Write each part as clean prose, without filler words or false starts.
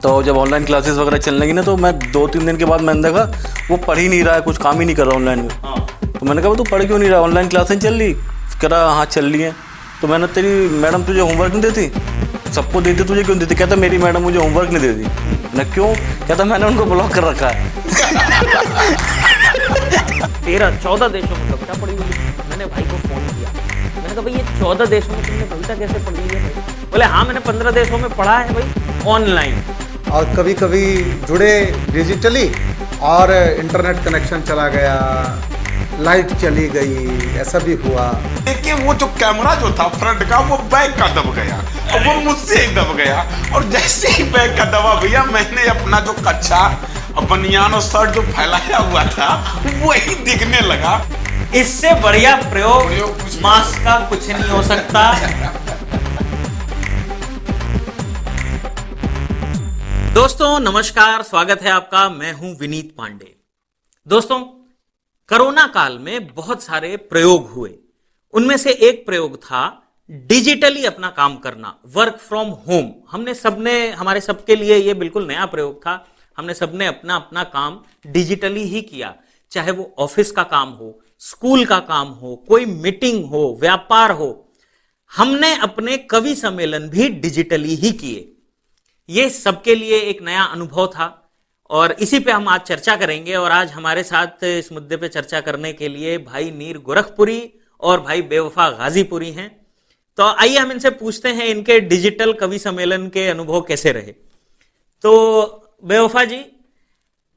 तो जब online classes वगैरह चलने लगी ना, तो मैं 2-3 दिन के बाद मैंने देखा वो पढ़ ही नहीं रहा है, कुछ काम ही नहीं कर रहा ऑनलाइन में। तो मैंने कहा तू पढ़ क्यों नहीं रहा, ऑनलाइन क्लासें चल रही? कह रहा हाँ चल रही हैं। तो मैंने तेरी मैडम तुझे होमवर्क नहीं देती? सबको देती, तुझे क्यों देती? कहता मेरी मैडम मुझे होमवर्क नहीं देती। मैंने क्यों? कहता मैंने उनको ब्लॉक कर रखा है। 13-14 देशों में कविता पढ़ी हुई। मैंने भाई को फोन किया, मैंने कहा भाई ये 14 देशों में तुमने कविता कैसे पढ़ी है भाई? बोले हाँ मैंने 15 देशों में पढ़ा है भाई ऑनलाइन। और कभी कभी जुड़े डिजिटली और इंटरनेट कनेक्शन चला गया, लाइट चली गई, ऐसा भी हुआ। लेकिन वो जो कैमरा जो था फ्रंट का वो बैक का दब गया और वो मुझसे ही दब गया। और जैसे ही बैक का दबा भैया, मैंने अपना जो कच्चा बनियान और शर्ट जो फैलाया हुआ था वही दिखने लगा। इससे बढ़िया प्रयोग मास्क का कुछ नहीं हो सकता। दोस्तों नमस्कार, स्वागत है आपका। मैं हूं विनीत पांडे। दोस्तों कोरोना काल में बहुत सारे प्रयोग हुए। उनमें से एक प्रयोग था डिजिटली अपना काम करना, वर्क फ्रॉम होम। हमारे सबके लिए ये बिल्कुल नया प्रयोग था। हमने सबने अपना अपना काम डिजिटली ही किया, चाहे वो ऑफिस का काम हो, स्कूल का काम हो, कोई मीटिंग हो, व्यापार हो। हमने अपने कवि सम्मेलन भी डिजिटली ही किए। ये सबके लिए एक नया अनुभव था और इसी पे हम आज चर्चा करेंगे। और आज हमारे साथ इस मुद्दे पे चर्चा करने के लिए भाई नीर गोरखपुरी और भाई बेवफा गाजीपुरी हैं। तो आइए हम इनसे पूछते हैं इनके डिजिटल कवि सम्मेलन के अनुभव कैसे रहे। तो बेवफा जी,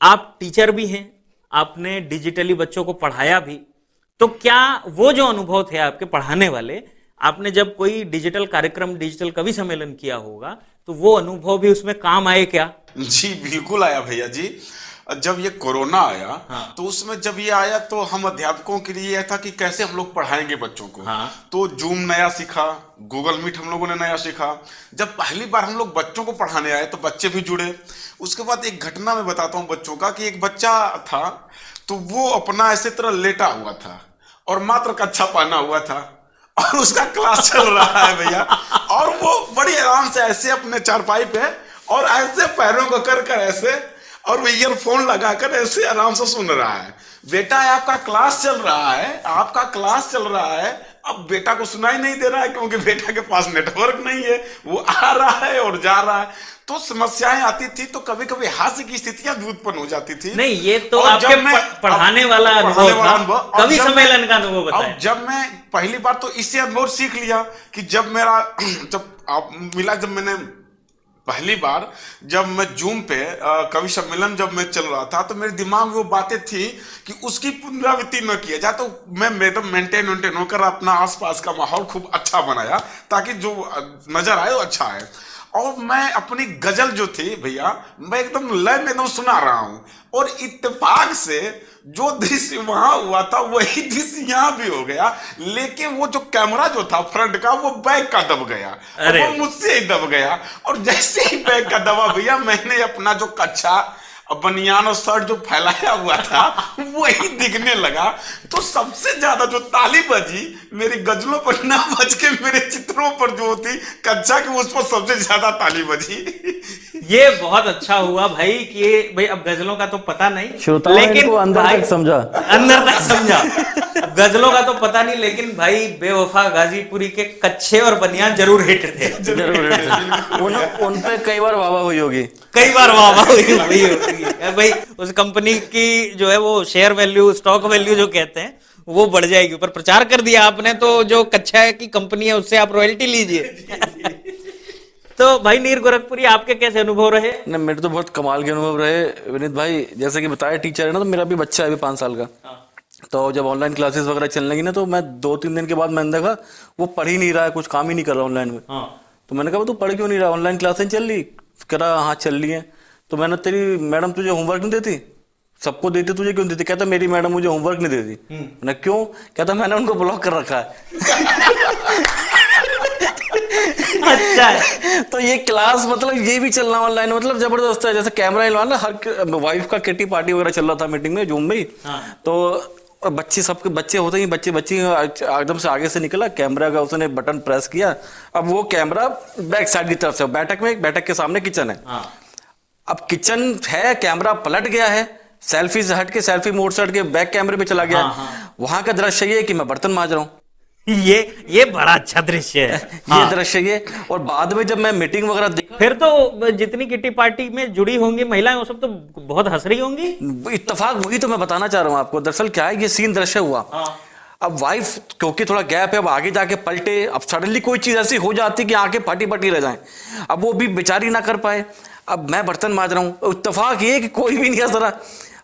आप टीचर भी हैं, आपने डिजिटली बच्चों को पढ़ाया भी, तो क्या वो जो अनुभव थे आपके पढ़ाने वाले, आपने जब कोई डिजिटल कार्यक्रम, डिजिटल कवि सम्मेलन किया होगा, तो वो अनुभव भी उसमें काम आए क्या? जी बिल्कुल आया भैया जी। जब ये कोरोना आया तो उसमें जब ये आया तो हम अध्यापकों के लिए यह था कि कैसे हम लोग पढ़ाएंगे बच्चों को। तो जूम नया सीखा, गूगल मीट हम लोगों ने नया सीखा। जब पहली बार हम लोग बच्चों को पढ़ाने आए तो बच्चे भी जुड़े। उसके बाद एक घटना मैं बताता हूँ बच्चों का, कि एक बच्चा था तो वो अपना ऐसे तरह लेटा हुआ था और मात्र कच्छा पहना हुआ था और उसका क्लास चल रहा है भैया। और वो बड़ी आराम से ऐसे अपने चारपाई पे और ऐसे पैरों को कर कर ऐसे, और वो ईयरफोन लगाकर ऐसे आराम से सुन रहा है। बेटा आपका क्लास चल रहा है, आपका क्लास चल रहा है। अब बेटा को सुनाई नहीं दे रहा है क्योंकि बेटा के पास नेटवर्क नहीं है, वो आ रहा है और जा रहा है। तो समस्याएं आती थी, तो कभी कभी हास्य की स्थितियां भी उत्पन्न हो जाती थी। नहीं, ये तो आपके पढ़ाने वाला अनुभव, कवि सम्मेलन का अनुभव बताएं। जब मैं पहली बार तो इससे अनुभव सीख लिया कि जब मैंने पहली बार जब मैं जूम पे कवि सम्मेलन जब मैं चल रहा था, तो मेरे दिमाग में वो बातें थी कि उसकी पुनरावृत्ति न किया जाए। तो मैं एकदम मेंटेन होकर अपना आसपास का माहौल खूब अच्छा बनाया ताकि जो नजर आए वो अच्छा आए। और मैं अपनी गजल जो थी भैया, मैं एकदम लय में एकदम सुना रहा हूं, और इत्तेफाक से जो दृश्य वहां हुआ था वही दृश्य यहां भी हो गया। लेकिन वो जो कैमरा जो था फ्रंट का वो बैक का दब गया और वो मुझसे ही दब गया। और जैसे ही बैक का दबा भैया, मैंने अपना जो कच्चा बनियान और शर्ट जो फैलाया हुआ था वही दिखने लगा। तो सबसे ज्यादा जो ताली बजी मेरी गजलों पर ना बज के मेरे चित्रों पर जो होती कच्चा की, उस पर सबसे ज्यादा ताली बजी। ये बहुत अच्छा हुआ भाई कि भाई अब गजलों का तो पता नहीं, लेकिन अंदर तक समझा। गजलों का तो पता नहीं, लेकिन भाई बेवफा गाजीपुरी के कच्चे और बनियान जरूर हिट थे। उन पे कई बार वाह हुई होगी, कई बार वाह हुई भाई। उस कंपनी की जो है वो शेयर वैल्यू, स्टॉक वैल्यू जो कहते हैं, वो बढ़ जाएगी। ऊपर प्रचार कर दिया आपने, तो जो कच्चा की कंपनी है उससे आप रॉयल्टी लीजिए। तो भाई नीर गोरखपुरी, आपके कैसे अनुभव रहे? नहीं, मेरे तो बहुत कमाल के अनुभव रहे विनीत भाई। जैसे कि बताया टीचर है ना, तो मेरा भी बच्चा है अभी 5 साल का। तो जब ऑनलाइन क्लासेस वगैरह चलने लगी ना, तो मैं 2-3 दिन के बाद मैंने देखा वो पढ़ ही नहीं रहा है, कुछ काम ही नहीं कर रहा ऑनलाइन में। तो मैंने कहा तू पढ़ क्यों नहीं रहा, ऑनलाइन क्लासें चल रही? कह रहा हाँ चल रही है। तो मैंने तेरी मैडम तुझे होमवर्क नहीं देती? सबको देती, तुझे क्यों देती? कहता मेरी मैडम मुझे होमवर्क नहीं देती। मैंने क्यों? कहता मैंने उनको ब्लॉक कर रखा है। अच्छा है। तो ये क्लास मतलब ये भी चलना ऑनलाइन, मतलब जबरदस्त है। जैसे कैमरा ना, हर वाइफ का किटी पार्टी वगैरह चल रहा था मीटिंग में, जूम में। तो बच्चे, सबके बच्चे होते ही बच्चे एकदम से आगे से निकला, कैमरा का उसने बटन प्रेस किया। अब वो कैमरा बैक साइड की तरफ से, बैठक के सामने किचन है। अब किचन है, कैमरा पलट गया है, सेल्फी से हट के, सेल्फी मोड से हट के बैक कैमरे पे चला गया। वहां का दृश्य ये है कि मैं बर्तन मांज रहा हूँ। ये बड़ा अच्छा दृश्य है। ये दृश्य ये। और बाद में जब मैं मीटिंग वगैरह देखा, फिर तो जितनी किटी पार्टी में जुड़ी होंगी महिलाएं वो सब तो बहुत हंस रही होंगी। इत्तेफाक वही तो मैं बताना चाह रहा हूँ आपको। दरअसल क्या है, ये सीन दृश्य हुआ। अब वाइफ क्योंकि थोड़ा गैप है, अब आगे जाके पलटे, अब सडनली कोई चीज ऐसी हो जाती कि आंखें फटी फटी रह जाएं, अब वो भी बेचारी ना कर पाए। अब मैं बर्तन मांज रहा हूँ, इत्तेफाक ये कि कोई भी नहीं हंस रहा।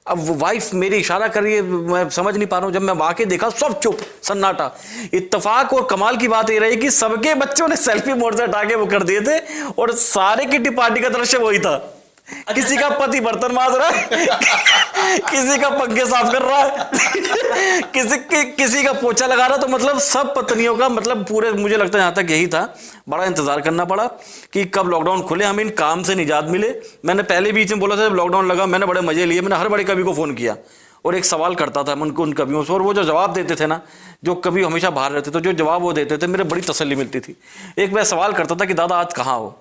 अब वो वाइफ मेरी इशारा कर रही है, मैं समझ नहीं पा रहा हूँ। जब मैं आके देखा सब चुप, सन्नाटा। इत्तेफाक और कमाल की बात ये रही कि सबके बच्चों ने सेल्फी मोड से हटा के वो कर दिए थे और सारे किटी पार्टी का दृश्य वही था। किसी का पति बर्तन मांज रहा है, किसी का पंखे साफ कर रहा है, किसी का पोछा लगा रहा। तो मतलब सब पत्नियों का, मतलब पूरे, मुझे लगता है यहाँ तक यही था। बड़ा इंतजार करना पड़ा कि कब लॉकडाउन खुले, हम इन काम से निजात मिले। मैंने पहले बीच में बोला था, जब लॉकडाउन लगा मैंने बड़े मजे लिए। मैंने हर बड़े कवि को फोन किया और एक सवाल करता था उनको, उन कवियों से, और वो जो जवाब देते थे ना, जो कवि हमेशा बाहर रहते थे, जो जवाब वो देते थे, मेरे बड़ी तसल्ली मिलती थी। एक मैं सवाल करता था कि दादा आज कहाँ हो।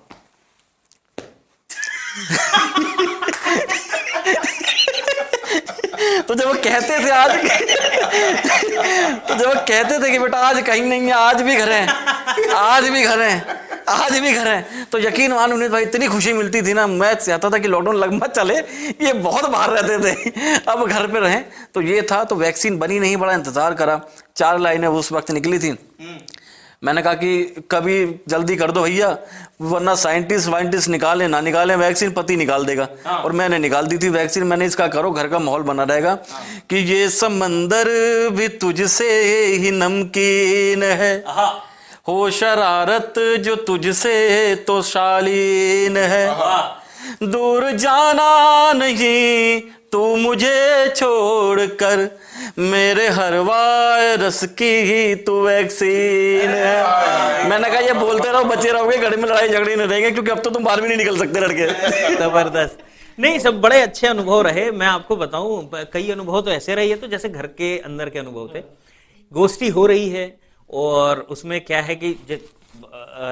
तो जब वो कहते थे आज तो जब वो कहते थे कि बेटा आज कहीं नहीं है, आज भी घर है, आज भी घर है, आज भी घर है, तो यकीन मान उन्हें भाई इतनी खुशी मिलती थी ना। मैं चाहता था कि लॉकडाउन लंबा चले, ये बहुत बाहर रहते थे, अब घर पे रहें। तो ये था। तो वैक्सीन बनी नहीं, बड़ा इंतजार करा। 4 लाइनें उस वक्त निकली थी। मैंने कहा कि कभी जल्दी कर दो भैया, वरना साइंटिस्ट निकाले ना निकाले वैक्सीन, पति निकाल देगा। और मैंने निकाल दी थी वैक्सीन। मैंने इसका करो, घर का माहौल बना रहेगा कि ये समंदर भी तुझसे ही नमकीन है, हो शरारत जो तुझसे तो शालीन है, दूर जाना नहीं तू मुझे छोड़कर, मेरे हर वायरस की ही तू वैक्सीन है। मैंने कहा ये बोलते रहो, बचे रहोगे, घर में लड़ाई झगड़े नहीं रहेंगे, क्योंकि अब तो तुम बाहर भी नहीं निकल सकते लड़के। जबरदस्त। नहीं, सब बड़े अच्छे अनुभव रहे। मैं आपको बताऊं, कई अनुभव तो ऐसे रहे हैं, तो जैसे घर के अंदर के अनुभव थे। गोष्ठी हो रही है और उसमें क्या है कि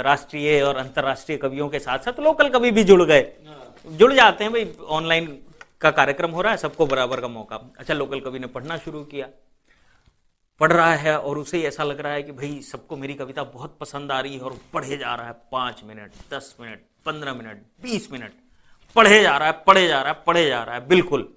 राष्ट्रीय और अंतर्राष्ट्रीय कवियों के साथ साथ लोकल कवि भी जुड़ जाते हैं भाई। ऑनलाइन का कार्यक्रम हो रहा है, सबको बराबर का मौका। अच्छा, लोकल कवि ने पढ़ना शुरू किया, पढ़ रहा है और उसे ऐसा लग रहा है कि भाई सबको मेरी कविता बहुत पसंद आ रही है, और पढ़े जा रहा है 5 मिनट, 10 मिनट, 15 मिनट, 20 मिनट, पढ़े जा रहा है बिल्कुल।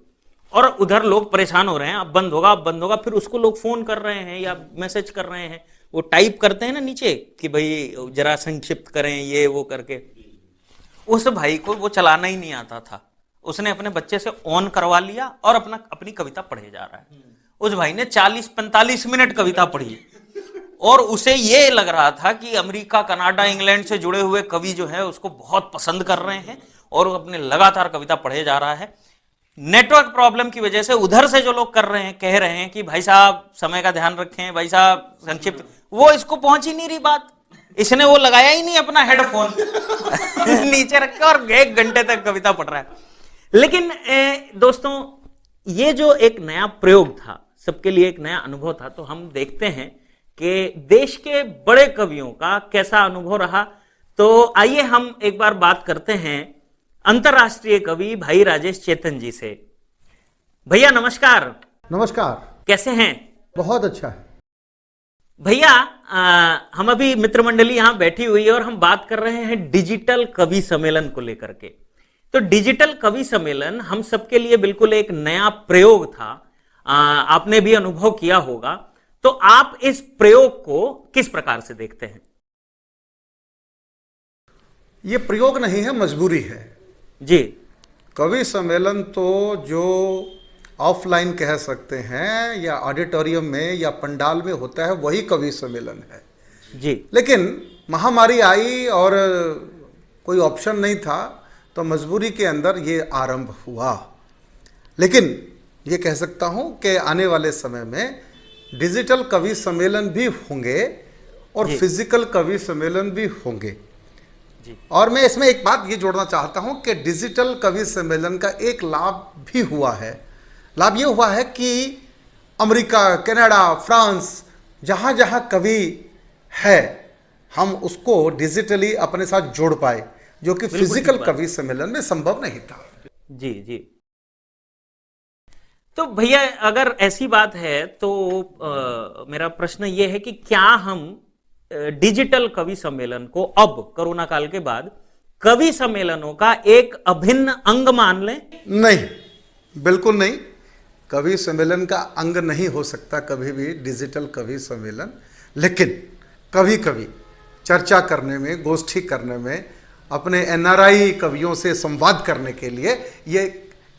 और उधर लोग परेशान हो रहे हैं, अब बंद होगा। फिर उसको लोग फोन कर रहे हैं या मैसेज कर रहे हैं, वो टाइप करते हैं ना नीचे कि भाई जरा संक्षिप्त करें, ये वो करके। उस भाई को वो चलाना ही नहीं आता था। उसने अपने बच्चे से ऑन करवा लिया और अपनी कविता पढ़े जा रहा है। उस भाई ने 40-45 मिनट कविता पढ़ी और उसे ये लग रहा था कि अमेरिका, कनाडा, इंग्लैंड से जुड़े हुए कवि जो है उसको बहुत पसंद कर रहे हैं, और वो अपने लगातार कविता पढ़े जा रहा है। नेटवर्क प्रॉब्लम की वजह से उधर से जो लोग कह रहे हैं कि भाई साहब समय का ध्यान रखें, भाई साहब संक्षिप्त, वो इसको पहुंच ही नहीं रही बात। इसने वो लगाया ही नहीं अपना हेडफोन नीचे रखा और 1 घंटे तक कविता पढ़ रहा है। लेकिन दोस्तों, ये जो एक नया प्रयोग था, सबके लिए एक नया अनुभव था, तो हम देखते हैं कि देश के बड़े कवियों का कैसा अनुभव रहा। तो आइए हम एक बार बात करते हैं अंतर्राष्ट्रीय कवि भाई राजेश चेतन जी से। भैया नमस्कार। नमस्कार। कैसे हैं? बहुत अच्छा है भैया। हम अभी मित्र मंडली यहां बैठी हुई है और हम बात कर रहे हैं डिजिटल कवि सम्मेलन को लेकर के। तो डिजिटल कवि सम्मेलन हम सबके लिए बिल्कुल एक नया प्रयोग था। आपने भी अनुभव किया होगा, तो आप इस प्रयोग को किस प्रकार से देखते हैं? ये प्रयोग नहीं है, मजबूरी है जी। कवि सम्मेलन तो जो ऑफलाइन कह सकते हैं या ऑडिटोरियम में या पंडाल में होता है, वही कवि सम्मेलन है जी। लेकिन महामारी आई और कोई ऑप्शन नहीं था, तो मजबूरी के अंदर ये आरंभ हुआ। लेकिन ये कह सकता हूँ कि आने वाले समय में डिजिटल कवि सम्मेलन भी होंगे और फिजिकल कवि सम्मेलन भी होंगे जी। और मैं इसमें एक बात ये जोड़ना चाहता हूँ कि डिजिटल कवि सम्मेलन का एक लाभ भी हुआ है। लाभ ये हुआ है कि अमेरिका, कनाडा, फ्रांस, जहाँ जहाँ कवि है, हम उसको डिजिटली अपने साथ जोड़ पाए, जो कि फिजिकल कवि सम्मेलन में संभव नहीं था। जी जी। तो भैया अगर ऐसी बात है तो मेरा प्रश्न ये है कि क्या हम डिजिटल कवि सम्मेलन को अब कोरोना काल के बाद कवि सम्मेलनों का एक अभिन्न अंग मान लें? नहीं, बिल्कुल नहीं। कवि सम्मेलन का अंग नहीं हो सकता कभी भी डिजिटल कवि सम्मेलन, लेकिन कभी कभी चर्चा करने में, गोष्ठी करने में, अपने एनआरआई कवियों से संवाद करने के लिए ये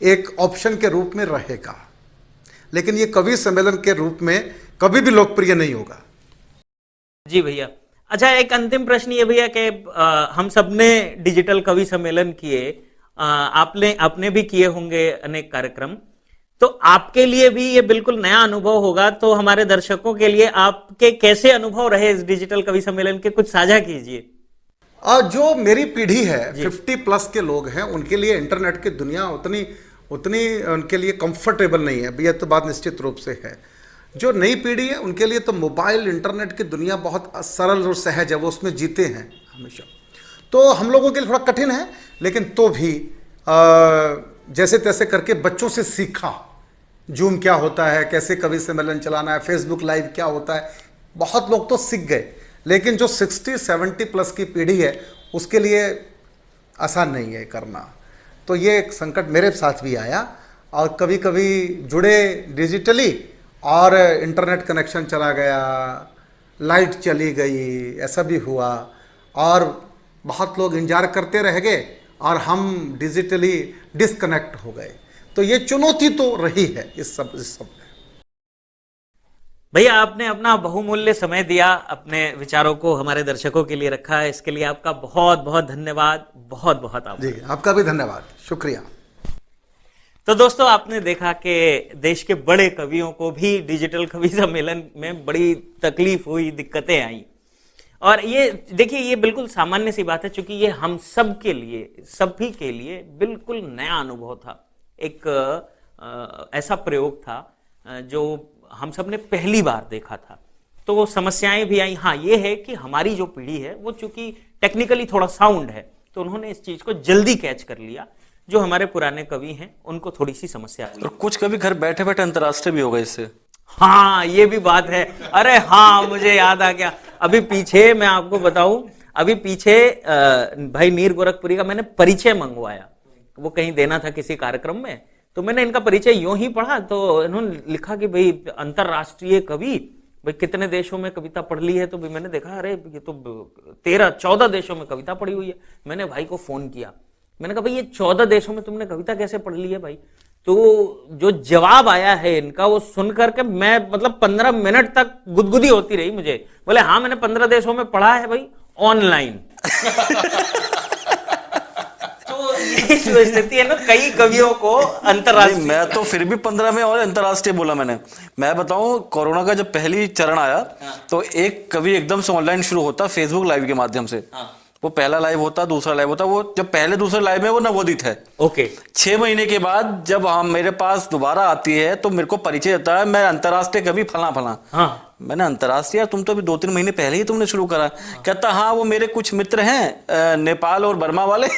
एक ऑप्शन के रूप में रहेगा, लेकिन ये कवि सम्मेलन के रूप में कभी भी लोकप्रिय नहीं होगा। जी भैया। अच्छा, एक अंतिम प्रश्न ये भैया कि हम सबने डिजिटल कवि सम्मेलन किए, आपने भी किए होंगे अनेक कार्यक्रम, तो आपके लिए भी ये बिल्कुल नया अनुभव होगा, तो हमारे दर्शकों के लिए आपके कैसे अनुभव रहे इस डिजिटल कवि सम्मेलन के, कुछ साझा कीजिए। जो मेरी पीढ़ी है 50+ के लोग हैं, उनके लिए इंटरनेट की दुनिया उतनी उनके लिए कंफर्टेबल नहीं है, यह तो बात निश्चित रूप से है। जो नई पीढ़ी है उनके लिए तो मोबाइल इंटरनेट की दुनिया बहुत सरल और सहज है, वो उसमें जीते हैं हमेशा। तो हम लोगों के लिए थोड़ा कठिन है, लेकिन तो भी जैसे तैसे करके बच्चों से सीखा, जूम क्या होता है, कैसे कवि सम्मेलन चलाना है, फेसबुक लाइव क्या होता है, बहुत लोग तो सीख गए। लेकिन जो 60-70+ की पीढ़ी है उसके लिए आसान नहीं है करना। तो ये एक संकट मेरे साथ भी आया, और कभी कभी जुड़े डिजिटली और इंटरनेट कनेक्शन चला गया, लाइट चली गई, ऐसा भी हुआ, और बहुत लोग इंतजार करते रह गए और हम डिजिटली डिस्कनेक्ट हो गए। तो ये चुनौती तो रही है इस सब में। भैया आपने अपना बहुमूल्य समय दिया, अपने विचारों को हमारे दर्शकों के लिए रखा है, इसके लिए आपका बहुत बहुत धन्यवाद, बहुत बहुत आभार। जी, आपका भी धन्यवाद, शुक्रिया। तो दोस्तों, आपने देखा कि देश के बड़े कवियों को भी डिजिटल कवि सम्मेलन में बड़ी तकलीफ हुई, दिक्कतें आई, और ये देखिए ये बिल्कुल सामान्य सी बात है, क्योंकि ये हम सब के लिए, सभी के लिए बिल्कुल नया अनुभव था। एक ऐसा प्रयोग था जो हम सब ने पहली बार देखा था, तो वो समस्याएं भी आई। हाँ, ये है कि हमारी जो पीढ़ी है वो चूंकि टेक्निकली थोड़ा साउंड है, तो उन्होंने इस चीज को जल्दी कैच कर लिया। जो हमारे पुराने कवि हैं उनको थोड़ी सी समस्या हुई। और कुछ कवि घर बैठे बैठे अंतर्राष्ट्रीय भी हो गए इससे। हाँ, ये भी बात है। अरे हाँ, मुझे याद आ गया, अभी पीछे मैं आपको बताऊं, अभी पीछे भाई नीर गोरखपुरी का मैंने परिचय मंगवाया, वो कहीं देना था किसी कार्यक्रम में, तो मैंने इनका परिचय यूं ही पढ़ा, तो इन्होंने लिखा कि भाई अंतरराष्ट्रीय कवि, भाई कितने देशों में कविता पढ़ ली है, तो भाई मैंने देखा अरे ये तो 13-14 देशों में कविता पढ़ी हुई है। मैंने भाई को फोन किया, मैंने कहा भाई ये 14 देशों में तुमने कविता कैसे पढ़ ली है भाई? तो जो जवाब आया है इनका वो सुन करके मैं मतलब 15 मिनट तक गुदगुदी होती रही मुझे। बोले हाँ मैंने 15 देशों में पढ़ा है भाई, ऑनलाइन। तो ये जो स्थिति है ना, कई कवियों को अंतरराष्ट्रीय, मैं तो फिर भी 15 में और अंतरराष्ट्रीय बोला मैंने। मैं बताऊं, कोरोना का जब पहली चरण आया तो एक कवि एकदम से ऑनलाइन शुरू होता फेसबुक लाइव के माध्यम से। वो पहला लाइव होता, दूसरा लाइव होता, वो जब पहले दूसरे लाइव में वो नवोदित है। ओके। 6 महीने के बाद जब हम मेरे पास दोबारा आती है तो मेरे को परिचय देता है, मैं अंतरराष्ट्रीय कवि फला फला। हाँ। मैंने अंतरराष्ट्रीय, तुम तो अभी 2-3 महीने पहले ही तुमने शुरू करा। कहता हाँ वो मेरे कुछ मित्र हैं नेपाल और बर्मा वाले,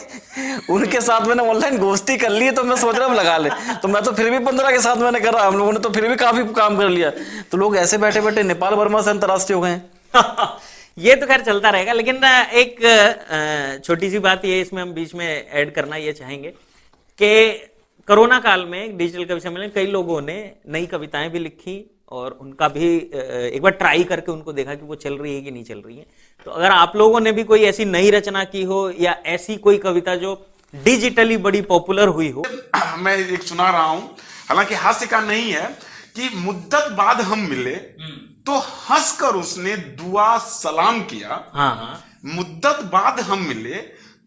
उनके साथ मैंने ऑनलाइन गोष्ठी कर ली, तो मैं सोच रहा हूँ लगा ले। तो मैं तो फिर भी 15 के साथ मैंने करा, हम लोगों ने तो फिर भी काफी काम कर लिया। तो लोग ऐसे बैठे बैठे नेपाल बर्मा से अंतरराष्ट्रीय हो गए। ये तो खैर चलता रहेगा, लेकिन एक छोटी सी बात ये इसमें हम बीच में ऐड करना ये चाहेंगे कि कोरोना काल में डिजिटल कवि सम्मेलन कई लोगों ने नई कविताएं भी लिखी, और उनका भी एक बार ट्राई करके उनको देखा कि वो चल रही है कि नहीं चल रही है। तो अगर आप लोगों ने भी कोई ऐसी नई रचना की हो या ऐसी कोई कविता जो डिजिटली बड़ी पॉपुलर हुई हो। मैं एक सुना रहा हूं, हालांकि हास्य का नहीं है, कि मुद्दत बाद हम मिले तो हंसकर उसने दुआ सलाम किया। हाँ। मुद्दत बाद हम मिले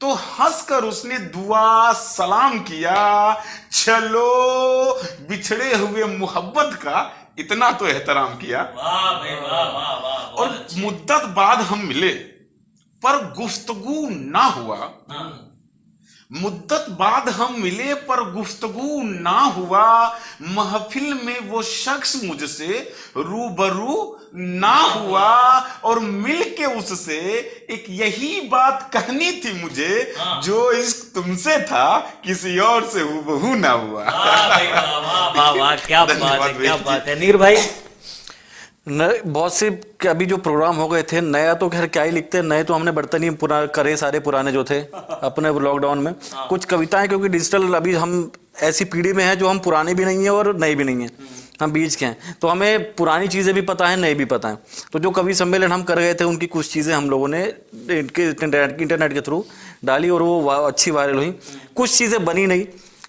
तो हंसकर उसने दुआ सलाम किया, चलो बिछड़े हुए मोहब्बत का इतना तो एहतराम किया। वाह भाई वाह वाह वाह। और मुद्दत बाद हम मिले पर गुफ्तगू ना हुआ, मुद्दत बाद हम मिले पर गुफ्तगू ना हुआ, महफिल में वो शख्स मुझसे रूबरू ना हुआ, और मिल के उससे एक यही बात कहनी थी मुझे, जो इश्क तुमसे था किसी और से हूबहू ना हुआ। वाह भाई वाह, वाह वाह वाह, क्या बात है, धन्यवाद क्या भाई। बात है। नीर भाई, बहुत से अभी जो प्रोग्राम हो गए थे, नया तो खैर क्या ही लिखते हैं, नए तो हमने बर्तन ही करे सारे पुराने जो थे अपने लॉकडाउन में। कुछ कविताएं, क्योंकि डिजिटल अभी हम ऐसी पीढ़ी में हैं जो हम पुराने भी नहीं है और नए भी नहीं है, हम बीच के हैं, तो हमें पुरानी चीज़ें भी पता है, नई भी पता है। तो जो कवि सम्मेलन हम कर गए थे, उनकी कुछ चीज़ें हम लोगों ने इंटरनेट के थ्रू डाली और वो अच्छी वायरल हुई। कुछ चीज़ें बनी नहीं।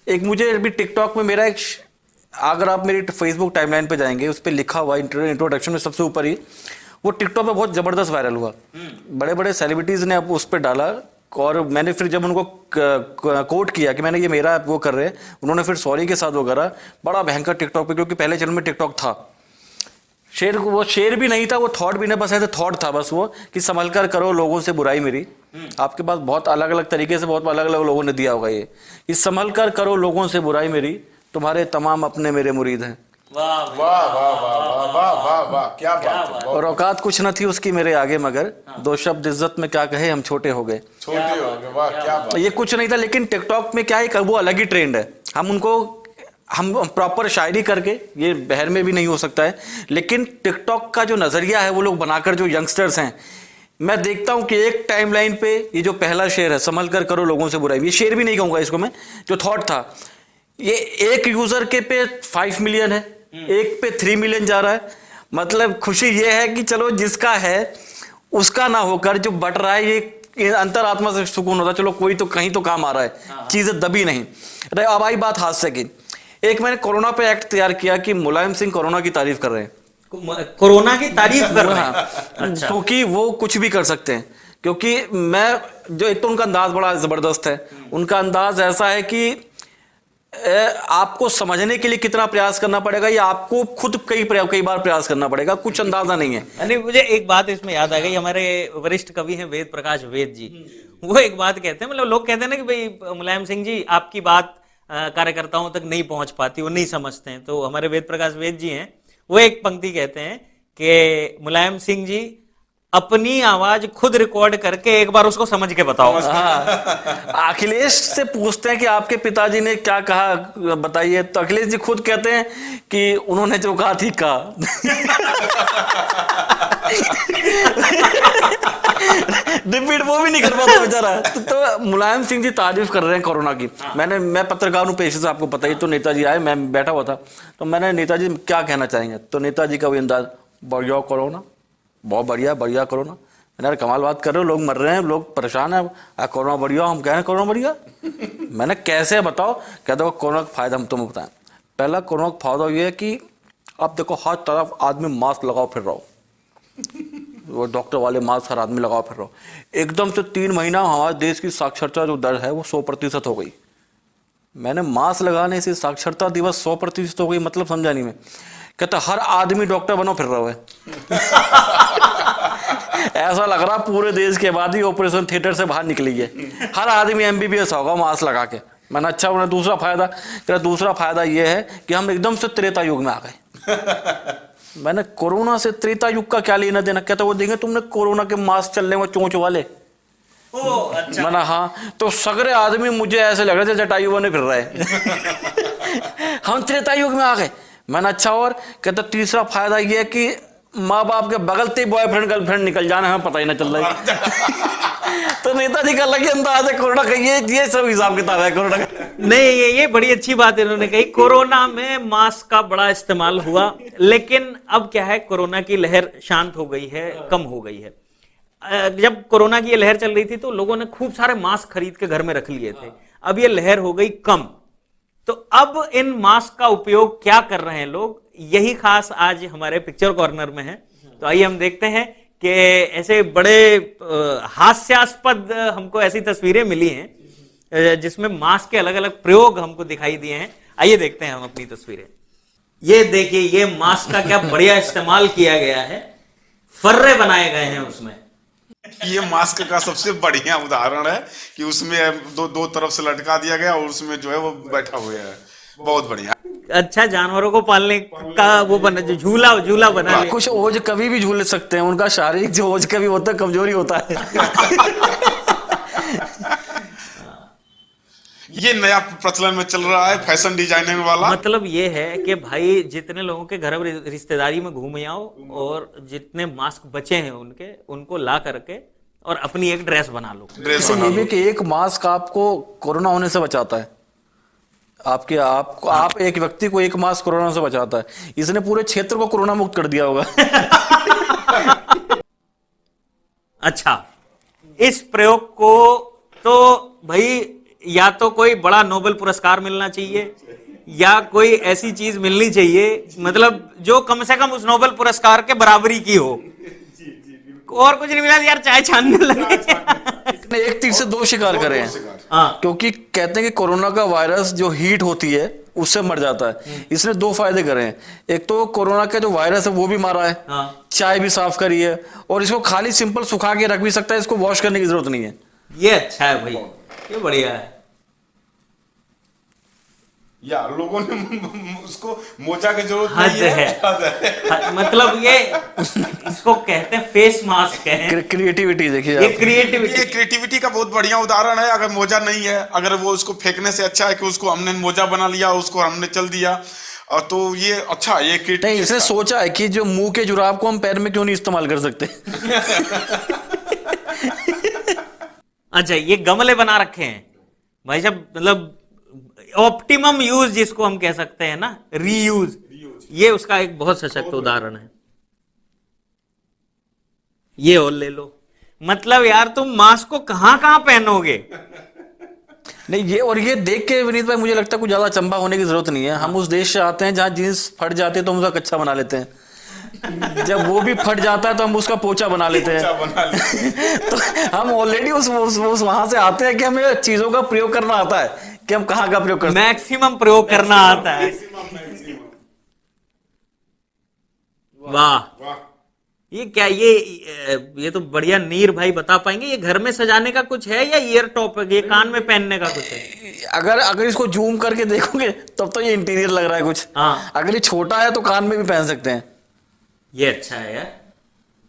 एक मुझे अभी टिकटॉक में मेरा एक, अगर आप मेरी फेसबुक टाइमलाइन पे जाएंगे, उस पर लिखा हुआ इंट्रोडक्शन में सबसे ऊपर ही, वो टिकटॉक पे बहुत ज़बरदस्त वायरल हुआ। बड़े बड़े सेलिब्रिटीज़ ने अब उस पर डाला, और मैंने फिर जब उनको कोट किया कि मैंने ये मेरा वो कर रहे हैं, उन्होंने फिर सॉरी के साथ वो करा। बड़ा भयंकर टिकटॉक पे, क्योंकि पहले चैनल में टिकटॉक था, शेर, वो शेर भी नहीं था, वो थॉट भी नहीं, बस ऐसे थॉट था बस वो, कि संभल कर करो लोगों से बुराई मेरी। आपके पास बहुत अलग अलग तरीके से बहुत अलग अलग लोगों ने दिया होगा ये, कि संभल कर करो लोगों से बुराई मेरी, तुम्हारे तमाम अपने मेरे मुरीद हैं। वाह वाह वाह वाह वाह वाह वाह वाह, क्या बात है। और औकात कुछ न थी उसकी मेरे आगे, मगर दो शब्द इज्जत में क्या कहे हम छोटे हो गए। छोटे हो गए, वाह क्या बात। ये कुछ नहीं था, लेकिन टिकटॉक में क्या है, वो अलग ही ट्रेंड है। हम प्रॉपर शायरी करके, ये बहर में भी नहीं हो सकता है, लेकिन टिकटॉक का जो नज़रिया है वो लोग बनाकर, जो यंगस्टर्स हैं, मैं देखता हूं कि एक टाइमलाइन पे ये जो पहला शेर है, संभल कर करो लोगों से बुराई, ये शेर भी नहीं कहूंगा इसको मैं, जो थॉट था, ये एक यूजर के पे 5 मिलियन है, एक पे 3 मिलियन जा रहा है। मतलब खुशी ये है कि चलो जिसका है उसका ना होकर जो बट रहा है, ये अंतरात्मा से सुकून होता है, चलो कोई तो कहीं तो काम आ रहा है, चीजें दबी नहीं। अब आई बात हादसे की, एक मैंने कोरोना पे एक्ट तैयार किया कि मुलायम सिंह कोरोना की तारीफ कर रहे हैं, कोरोना की तारीफ कर रहे हैं। अच्छा। क्योंकि वो कुछ भी कर सकते हैं, क्योंकि मैं जो, एक तो उनका अंदाज बड़ा जबरदस्त है, उनका अंदाज ऐसा है कि आपको समझने के लिए कितना प्रयास करना पड़ेगा, या आपको खुद कई बार प्रयास करना पड़ेगा, कुछ अंदाजा नहीं है। यानी मुझे एक बात इसमें याद आ गई, हमारे वरिष्ठ कवि हैं वेद प्रकाश वेद जी, वो एक बात कहते हैं, मतलब लोग कहते हैं ना कि भाई मुलायम सिंह जी आपकी बात कार्यकर्ताओं तक नहीं पहुंच पाती, वो नहीं समझते हैं, तो हमारे वेद प्रकाश वेद जी हैं, वो एक पंक्ति कहते हैं कि मुलायम सिंह जी अपनी आवाज खुद रिकॉर्ड करके एक बार उसको समझ के बताओ। हाँ। अखिलेश से पूछते हैं कि आपके पिताजी ने क्या कहा बताइए, तो अखिलेश जी खुद कहते हैं कि उन्होंने जो कहा ठीक कहा। रिपीट वो भी नहीं कर पाता बेचारा। तो मुलायम सिंह जी तारीफ कर रहे हैं कोरोना की। मैं पत्रकार हूँ पेशे से, आपको पता ही। तो नेताजी आए, मैं बैठा हुआ था, तो मैंने नेताजी क्या कहना चाहेंगे, तो नेताजी का भी अंदाज, बढ़िया कोरोना, बहुत बढ़िया बढ़िया कोरोना। मैंने यार कमाल बात कर रहे हो, लोग मर रहे हैं, लोग परेशान है, कोरोना बढ़िया, हम कह रहे हैं कोरोना बढ़िया। मैंने कैसे बताओ, कहते हो कोरोना का फायदा हम तुम्हें बताएं। पहला कोरोना का फायदा ये है कि अब देखो हर तरफ आदमी मास्क लगाओ फिर रहो, वो डॉक्टर वाले मास्क हर आदमी लगाओ फिर रहो। एकदम से 3 महीना हमारे देश की साक्षरता जो दर है वो 100% हो गई। मैंने मास्क लगाने से साक्षरता दिवस 100% हो गई, मतलब समझा नहीं मैं। कहता हर आदमी डॉक्टर बनो फिर रहो है। ऐसा लग रहा पूरे देश के आबादी ऑपरेशन थिएटर से बाहर निकली है, हर आदमी MBBS होगा मास्क लगा के। मैंने अच्छा, उन्हें दूसरा फायदा, कहता दूसरा फायदा ये है कि हम एकदम से त्रेता युग में आ गए। मैंने कोरोना से त्रेता युग का क्या लेना देना, कहता वो देखें तुमने कोरोना के मास्क चल रहे हैं चोंच वाले। अच्छा। मैंने हाँ, तो सगरे आदमी मुझे ऐसे लग रहे थे जटायु बने फिर रहे। हम त्रेता युग में आ गए। मैंने अच्छा, और कहता तीसरा फायदा ये है कि माँ बाप के बगल से बॉयफ्रेंड गर्लफ्रेंड निकल जाना हमें पता ही ना चल रहा है। तो नेताजी का अलग ही अंदाज है कोरोना का, ये सब हिसाब किताब है कोरोना का। नहीं, ये बड़ी अच्छी बात इन्होंने कही, कोरोना में मास्क का बड़ा इस्तेमाल हुआ, लेकिन अब क्या है, कोरोना की लहर शांत हो गई है, कम हो गई है। जब कोरोना की ये लहर चल रही थी तो लोगों ने खूब सारे मास्क खरीद के घर में रख लिए थे, अब ये लहर हो गई कम, तो अब इन मास्क का उपयोग क्या कर रहे हैं लोग, यही खास आज हमारे पिक्चर कॉर्नर में है। तो आइए हम देखते हैं कि ऐसे बड़े हास्यास्पद हमको ऐसी तस्वीरें मिली हैं जिसमें मास्क के अलग अलग प्रयोग हमको दिखाई दिए हैं। आइए देखते हैं हम अपनी तस्वीरें। ये देखिए, ये मास्क का क्या बढ़िया इस्तेमाल किया गया है, फर्रे बनाए गए हैं उसमें। ये मास्क का सबसे बढ़िया उदाहरण है कि उसमें दो तरफ से लटका दिया गया और उसमें जो है वो बैठा हुआ है, बहुत बढ़िया। अच्छा, जानवरों को पालने का वो बना, जो झूला झूला बना लिया। कुछ ओज कभी भी झूल सकते हैं, उनका शारीरिक जो ओज कभी होता है कमजोरी होता है। ये नया प्रचलन में चल रहा है, फैशन डिजाइनिंग वाला। मतलब ये है कि भाई जितने लोगों के घर में रिश्तेदारी में घूम आओ और जितने मास्क बचे हैं उनको ला करके और अपनी एक ड्रेस बना लो। ड्रेस इससे ये भी कि एक मास्क आपको कोरोना होने से बचाता है, आप एक व्यक्ति को एक मास्क कोरोना से बचाता है। इसने पूरे क्षेत्र को कोरोना मुक्त कर दिया होगा। अच्छा, इस प्रयोग को तो भाई या तो कोई बड़ा नोबेल पुरस्कार मिलना चाहिए या कोई ऐसी चीज मिलनी चाहिए, मतलब जो कम से कम उस नोबेल पुरस्कार के बराबरी की हो। और कुछ नहीं मिला यार, चाय छानने लगे। इसने एक तीर से दो शिकार करे हैं। हाँ, क्योंकि कहते हैं कि कोरोना का वायरस जो हीट होती है उससे मर जाता है। इसने दो फायदे करे हैं, एक तो कोरोना का जो वायरस है वो भी मारा है, हाँ। चाय भी साफ करी है, और इसको खाली सिंपल सुखा के रख भी सकता है, इसको वॉश करने की जरूरत नहीं है। ये अच्छा है भाई, ये बढ़िया है। या लोगों ने उसको मोजा की जरूरत हद नहीं है। मतलब ये इसको कहते हैं फेस मास्क है। क्रिएटिविटी देखिए ये आप। क्रिएटिविटी। ये क्रिएटिविटी का बहुत बढ़िया उदाहरण है। अगर मोजा नहीं है, अगर वो उसको फेंकने से अच्छा है कि उसको हमने मोजा बना लिया, उसको हमने चल दिया, और तो ये अच्छा, ये नहीं, क्रिएटिविटी। इसने सोचा है कि जो मुंह के जुराब को हम पैर में क्यों नहीं इस्तेमाल कर सकते। अच्छा, ये गमले बना रखे हैं भाई साहब, मतलब ऑप्टिमम यूज जिसको हम कह सकते हैं ना, रीयूज, ये उसका एक बहुत सशक्त उदाहरण है। ये और ले लो, मतलब यार तुम मास्क को कहां कहां पहनोगे। नहीं, ये देख के विनीत भाई मुझे लगता है कुछ ज्यादा अचंभा होने की जरूरत नहीं है। हम उस देश से आते हैं जहां जींस फट जाते हैं तो हम उसका कच्चा बना लेते हैं, जब वो भी फट जाता है तो हम उसका पोचा बना लेते हैं। तो हम ऑलरेडी उस वहां से आते हैं कि हमें चीजों का प्रयोग करना आता है, कि हम कहाँ का प्रयोग करते हैं। मैक्सिमम प्रयोग करना आता है। वाह, ये क्या, ये तो बढ़िया। नीर भाई बता पाएंगे ये घर में सजाने का कुछ है या ईयर टॉप है, ये कान में पहनने का कुछ है? अगर इसको जूम करके देखोगे तब तो ये इंटीरियर लग रहा है कुछ। हाँ, अगर ये छोटा है तो कान में भी पहन सकते हैं। ये अच्छा है यार,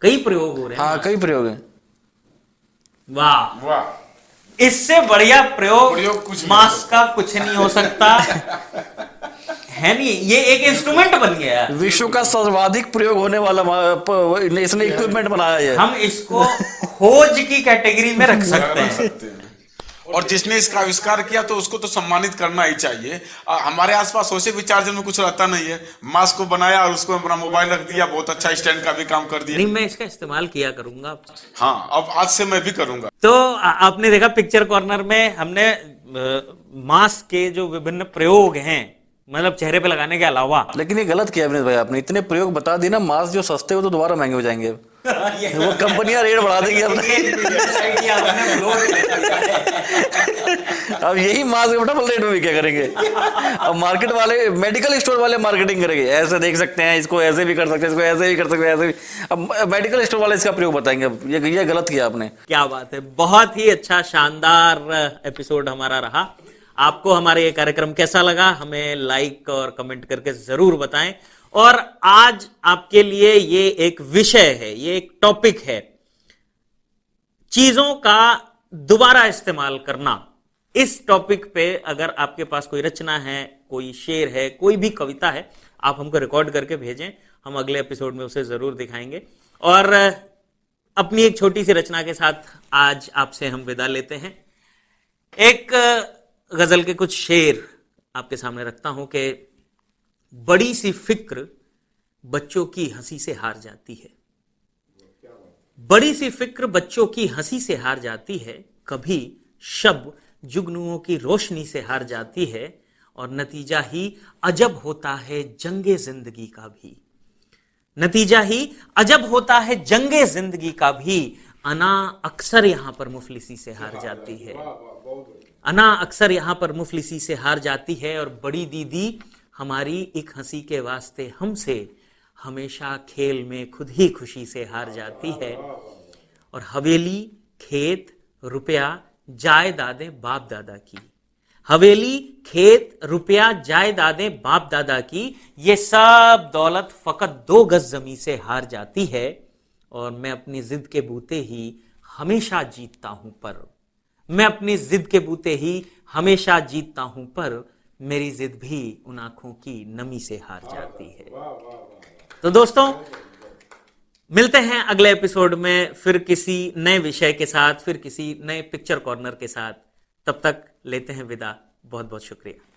कई प्रयोग हो रहे हैं। हाँ, कई प्रयोग हैं। वाह, वाह, इससे बढ़िया प्रयोग कुछ नहीं मास्क का कुछ नहीं हो सकता है। नहीं, ये एक इंस्ट्रूमेंट बन गया है। विश्व का सर्वाधिक प्रयोग होने वाला इसने इक्विपमेंट बनाया है। हम इसको खोज की कैटेगरी में रख सकते हैं। और जिसने इसका आविष्कार किया तो उसको तो सम्मानित करना ही चाहिए। हमारे आसपास वैसे भी चार्जर में कुछ रहता नहीं है, मास्क को बनाया और उसको अपना मोबाइल रख दिया, बहुत अच्छा स्टैंड का भी काम कर दिया। नहीं, मैं इसका इस्तेमाल किया करूंगा। हाँ, अब आज से मैं भी करूंगा। तो आपने देखा पिक्चर कॉर्नर में हमने मास्क के जो विभिन्न प्रयोग हैं, मतलब चेहरे पे लगाने के अलावा। लेकिन ये गलत किया विनीत भाई आपने, इतने प्रयोग बता दिए ना, मास्क जो सस्ते हो तो दोबारा महंगे हो जाएंगे। वो कंपनियां रेट बढ़ा देंगी अब यही मास्क डबल रेट में भी क्या करेंगे। अब मार्केट वाले, मेडिकल स्टोर वाले मार्केटिंग करेंगे, ऐसे देख सकते हैं, इसको ऐसे भी कर सकते हैं, इसको ऐसे भी कर सकते हैं, ऐसे भी। अब मेडिकल स्टोर वाले इसका प्रयोग बताएंगे। ये गलत किया आपने। क्या बात है, बहुत ही अच्छा शानदार एपिसोड हमारा रहा। आपको हमारा ये कार्यक्रम कैसा लगा हमें लाइक और कमेंट करके जरूर बताएं। और आज आपके लिए ये एक विषय है, ये एक टॉपिक है, चीजों का दोबारा इस्तेमाल करना। इस टॉपिक पे अगर आपके पास कोई रचना है, कोई शेर है, कोई भी कविता है, आप हमको रिकॉर्ड करके भेजें, हम अगले एपिसोड में उसे जरूर दिखाएंगे। और अपनी एक छोटी सी रचना के साथ आज आपसे हम विदा लेते हैं। एक गजल के कुछ शेर आपके सामने रखता हूं कि बड़ी सी फिक्र बच्चों की हंसी से हार जाती है, बड़ी सी फिक्र बच्चों की हंसी से हार जाती है, कभी शब जुगनुओं की रोशनी से हार जाती है, और नतीजा ही अजब होता है जंगे जिंदगी का भी, नतीजा ही अजब होता है जंगे जिंदगी का भी, अना अक्सर यहां पर मुफलिसी से हार जाती है, अना अक्सर यहां पर मुफलिसी से हार जाती है, और बड़ी दीदी हमारी एक हंसी के वास्ते हमसे हमेशा खेल में खुद ही खुशी से हार जाती है, और हवेली, खेत, रुपया, जायदादें बाप दादा की। हवेली, खेत, रुपया, जायदादें बाप दादा की, ये सब दौलत फकत 2 गज जमीन से हार जाती है और मैं अपनी जिद के बूते ही हमेशा जीतता हूं पर मैं अपनी जिद के बूते ही हमेशा जीतता हूं पर मेरी जिद भी उन आंखों की नमी से हार जाती है। तो दोस्तों, मिलते हैं अगले एपिसोड में फिर किसी नए विषय के साथ, फिर किसी नए पिक्चर कॉर्नर के साथ। तब तक लेते हैं विदा। बहुत बहुत शुक्रिया।